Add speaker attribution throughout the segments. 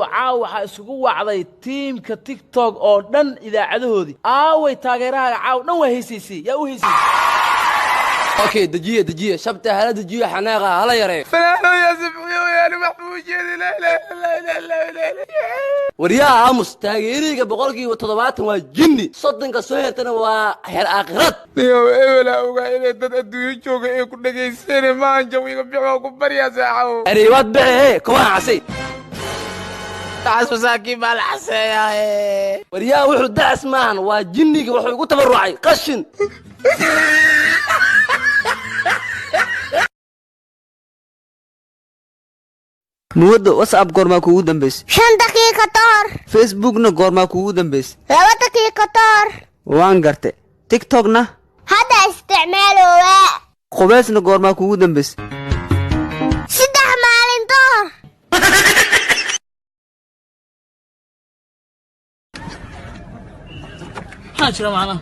Speaker 1: waxaa isugu wacday tiimka TikTok oo dhan idaacadahoodii aaway taageeraha caaw dhan waa heesaysay yaa u heesaysay
Speaker 2: اوكي دجيه شبته هلا دجيه حناقه هلا يري
Speaker 3: فلانو يا سبحيو يا محمود لا لا لا لا لا
Speaker 2: وريا امس تاغيريga boqolkiiba 70 waa jinni soddonka soo heertana waa heer aakhirad
Speaker 3: niyo eewla uga inay dad adduunyo jooga ee ku dhageysteen ma jawiga bixo ku bariya saaxo
Speaker 2: ariwad bixi kuwa casay
Speaker 3: taas wasaakiin baa la xaseeyaa
Speaker 2: وريا wuxuu daas maan waa jinniga wuxuu ugu tabarucay qashin
Speaker 4: موده واتساب قرما كوغو دمبيس
Speaker 5: 5 دقيقة طار
Speaker 4: فيسبوك نا قرما كوغو دمبيس
Speaker 5: 2 دقيقة طار
Speaker 4: وان قرتي تيك توك نا
Speaker 5: هذا استعماله
Speaker 4: قبيس نا قرما كوغو دمبيس
Speaker 5: 6 مالين طار
Speaker 1: حاجر معنا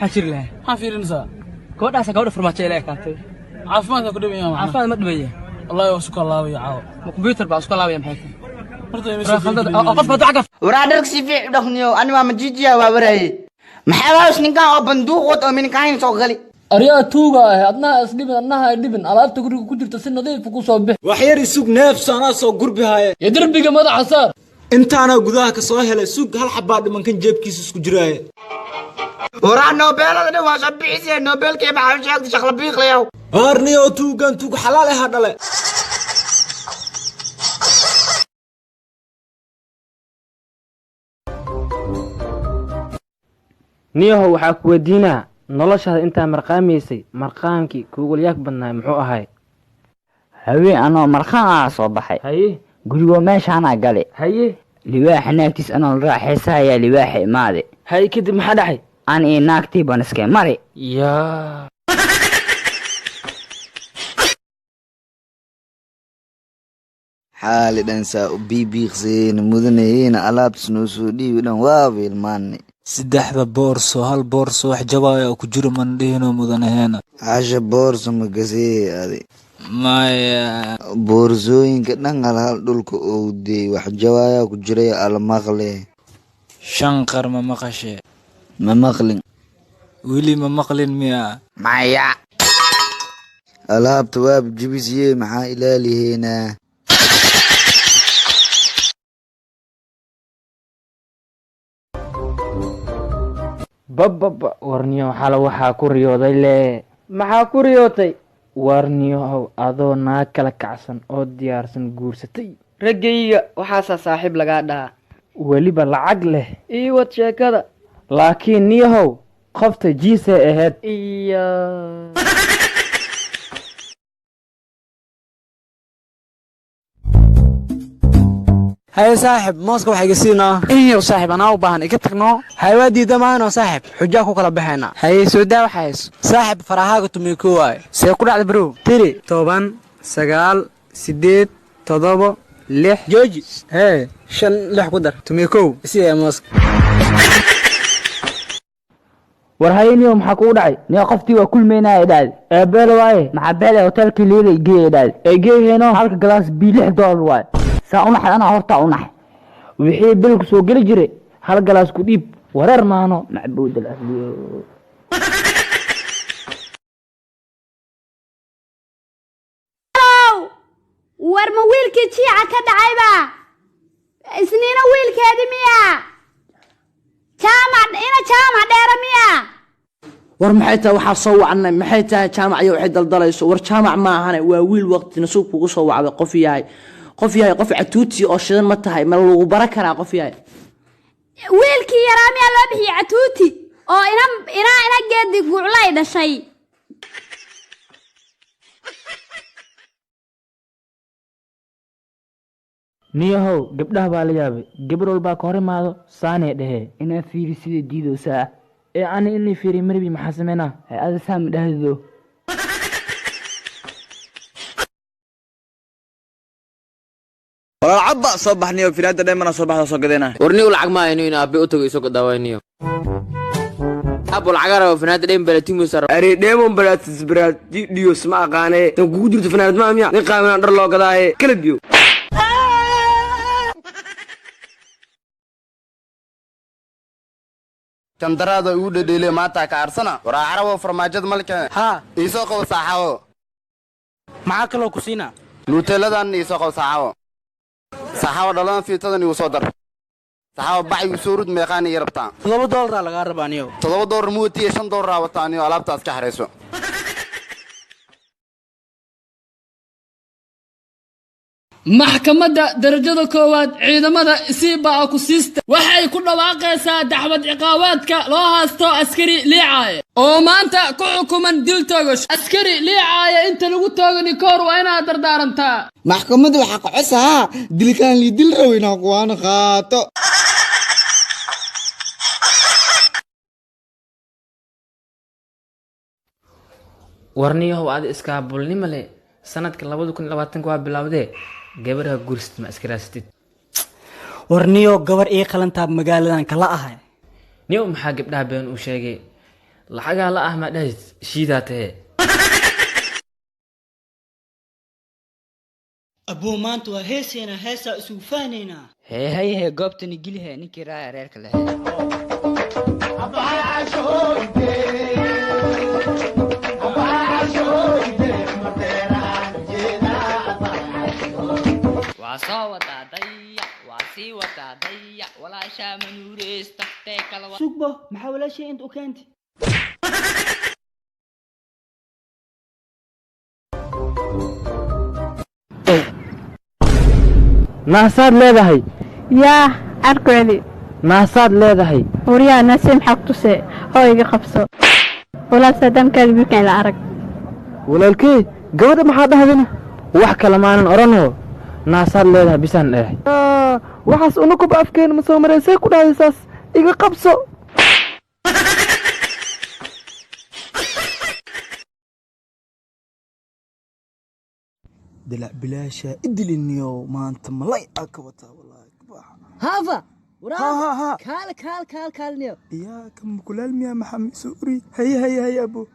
Speaker 6: حاجر له
Speaker 1: ما في رنسا
Speaker 6: كوداس كود فرماجه له كانتي
Speaker 1: عافمادka ku dhameeyay macna
Speaker 6: عفان ما دبيه
Speaker 1: والله يوسك الله يا عاو
Speaker 6: كمبيوتر بقى اسكو لاوي maxay
Speaker 1: horta
Speaker 6: قف تعقف
Speaker 7: ورادرك سيفي دخنيو انا ما جيجيا وابراي maxaa ninkan oo banduuq wad oo min kayn soo gali
Speaker 6: ariya tuuga ah adna asdibin annaha dibin alaabta guriga ku jirta si nadiif ku soo bix
Speaker 8: wax yar isug neefsana soo gurbihaye
Speaker 6: ya darbiga madaxa saar
Speaker 8: intaana gudaha ka soo helay sug hal xabaa dhimankan jeebkiisa isku jiraaye
Speaker 7: ورا نوبل waa soo bixisay nobelkii maxaa sheegtay shaqla biiqlayow
Speaker 8: arniyo tuugan tuug xalaal ah dhale
Speaker 9: niyahow waxaa ku weydiinaa noloshaada intaa marqaamaysay marqaankii kuugu yaag badnaa muxuu ahay
Speaker 10: haween anoo marqaan ah soo baxay
Speaker 9: haye
Speaker 10: gurigo meeshaana gale
Speaker 9: haye
Speaker 10: libaaxa naagtiis anoo raaxaysaaya libaaxa imaade
Speaker 9: haye kadib maxaa dhacay
Speaker 10: aan ii naagtii baan iska mari
Speaker 9: yaa
Speaker 11: حالي دنسا بيبيخسين مدنين alaabtas noo soo dhiibi dhan waa wiilmaanni
Speaker 8: saddexda boorso hal boorso wax jawaaya oo ku jiro mandheeno mudanaheena
Speaker 11: casha boorso magasee adi
Speaker 8: maya
Speaker 11: boorsooyinka dhan hal dhulka oo deey wax jawaaya ku jiray almaqle
Speaker 8: shanqar ma maqashe
Speaker 11: ma maqlin
Speaker 8: wili ma maqlin miya
Speaker 7: maya
Speaker 11: alaabta waa jibisiye maxaa ilaaliheena
Speaker 9: bababa warniyo xala waxaa ku riyooday le maxaa ku riyootay warniyohow adoo naag kala kacsan oo diyaarsan guursatay
Speaker 6: ragayga waxaasa saaxiib laga dhaha
Speaker 9: weliba lacag leh
Speaker 6: ii wad sheekada
Speaker 9: laakiin niyahow qofta jiisay ahayd
Speaker 6: iyo
Speaker 4: هاي صاحب موسك waxay gasiinaa
Speaker 6: iyo saaxiib ana u baahan iga tagno
Speaker 4: haywaadii damaano saaxib xujaa ku kala baxayna
Speaker 6: hay soo daa waxays
Speaker 4: saaxib farahaaga tumiko waay
Speaker 6: see ku dhacday bro
Speaker 4: tiri 10 9 8 7 6 jooji hey 5 6 ku dar tumiko si ay moosk
Speaker 9: war hayniyo maxaa ku dhacay niyo qoftii waa kulmeynaa idhaad eebel waaye maxaa beel hotelkii leelay geedaad ee geeyeno halka glass $6 waay سأنح أنا هرتا أنح وحي بلك سو قل جري هل قلاس كديب ورر مانو معبود الأهلي
Speaker 5: ورما ويلك تشيعة كد عيبا سنين ويلك هذه ميا جامع دير ميا
Speaker 6: war maxay tahay waxa soo wacnay maxay tahay jaamac iyo waxay daldalayso war jaamac ma ahan waa wiil waqtina suuq ugu soo wacday qof yahay qof catuuti oo shidan ma tahay ma lagu bara karaa qof yahay
Speaker 5: wiilkii yaraamiya loo bixiyay catuuti oo ina geedi guuclay dhashay
Speaker 9: niyahow gabdhaha baa la yaabay gabar walbaa ka hor imaado saanee dhehe
Speaker 10: inaa fiiri sida diidoosaa
Speaker 9: ee ani inay fiiri marbi maxaa sameynaa
Speaker 10: ada saami dhahdo
Speaker 4: wala cabba soo baxniyo filaada dheemana soo baxda soo gadeena
Speaker 2: warniyo lacag ma aynu in aabe u tago isoo daawayniyo abo lacagara oo fanaada dheem balatimu sar
Speaker 4: ari dheemon balatis brad dios ma aqaane tan kugu jirto fanaanad ma miya nin qaamina dhar loo gadaaye kala biyo
Speaker 12: kan daraada ugu dhedheelay maanta ka arsana waraa carabo farmaajada malka
Speaker 4: ha
Speaker 12: iisoo qabo saaxawo
Speaker 4: maxaa kaloo ku siinaa
Speaker 12: nuuteladan iisoo qabo saaxawo dhalan fiitadan igu soo dar saaxawo bacay u soo rud meeqaan iyo rabtaa
Speaker 4: $7 laga rabaa aniyo
Speaker 12: $7 muuti $5 wataa aniyo alaabtaas ka xareyso
Speaker 13: maxkamadda darajada koowaad ciidamada isiibaa ku siista waxay ku dhawaaqaysaa dacwad ciqaabaadka loo haasto askari liicaaye oo maanta ku xukuman dil toogash askari liicaaye inta lagu toogani koor waa inaad dardaarantaa
Speaker 14: maxkamadda waxaa qocosaa dilkaan liidil raweyna kuwaana qaato
Speaker 15: warniyahow aad iskaabulnimo leh sanadka 2020 waa bilowdee gabarha guursid ma iskaraastid
Speaker 4: warniyo gabar ii qalantaa magaaladan kala ahay
Speaker 15: niyo maxaa gabdhaha been u sheegay lacagaa la ah ma dhahid shiidaa tahe
Speaker 16: abuu maanta waa heeseena heesaa isugu fahnaynaa
Speaker 10: hee goobtani gilihe ninkii raaya reerka lahayd
Speaker 16: sugbo maxaa walaashay inta u keentay
Speaker 9: naasaad leedahay
Speaker 17: yaa arkoodi
Speaker 9: naasaad leedahay
Speaker 17: waryaa naasee maxaa ku tusee hooyga qabso walaal saadaamkaada wiilkan la arag
Speaker 9: walaalkey gabadha maxaa dhahdina wax kale maanan odhanoo naasaad leedahay bisaan dheehay waxaas unakuba afkeena ma soo maraysay ku dhahday saas iga qabso
Speaker 14: دلع بلاشة إدلنيو ما أنت ملاي أكوتا والله
Speaker 6: هافا
Speaker 14: ها
Speaker 6: كال نيو
Speaker 14: يا كم كل المياه محمد سوري هيا أبو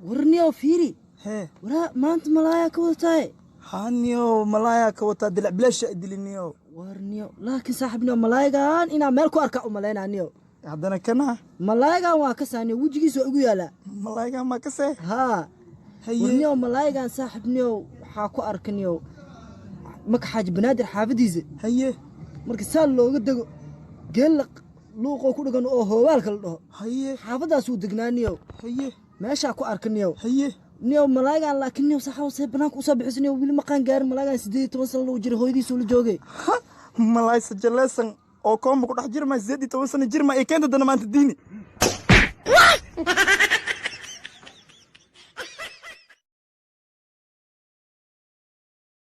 Speaker 6: ورنيو فيري
Speaker 14: هي
Speaker 6: ورا ما أنت ملايا كوتاي
Speaker 14: هانيو ملايا كوتا دلع بلاشة إدلنيو
Speaker 6: ورنيو لكن صاحبنا ملايا كان إنا مالكو أركا ملاينا نيو
Speaker 14: هذا كنا
Speaker 6: ملايا واكساني وجهي سو يالا
Speaker 14: ملايا ما كسه
Speaker 6: ها ورنيو ملايا صاحبنيو waxaa ku arkaniyo marka xaaj banaadir xaafadiisa
Speaker 14: haye
Speaker 6: marka saal looga dago geel luuqo ku dhagan oo hoowaalka la dhaho
Speaker 14: haye
Speaker 6: xaafadaas uu degnaaniyo
Speaker 14: haye
Speaker 6: meesha ku arkaniyo
Speaker 14: haye
Speaker 6: niyo malaagan laakiin niyo saxaw say banaanka u soo bixisaniyo wili maqaan gaarin malaagan 18 sano loo jiro hooyadiisa la joogay
Speaker 14: malaay sajaleesan oo koomba ku dhex jirma 18 sano jirma ee keenta dana maanta diini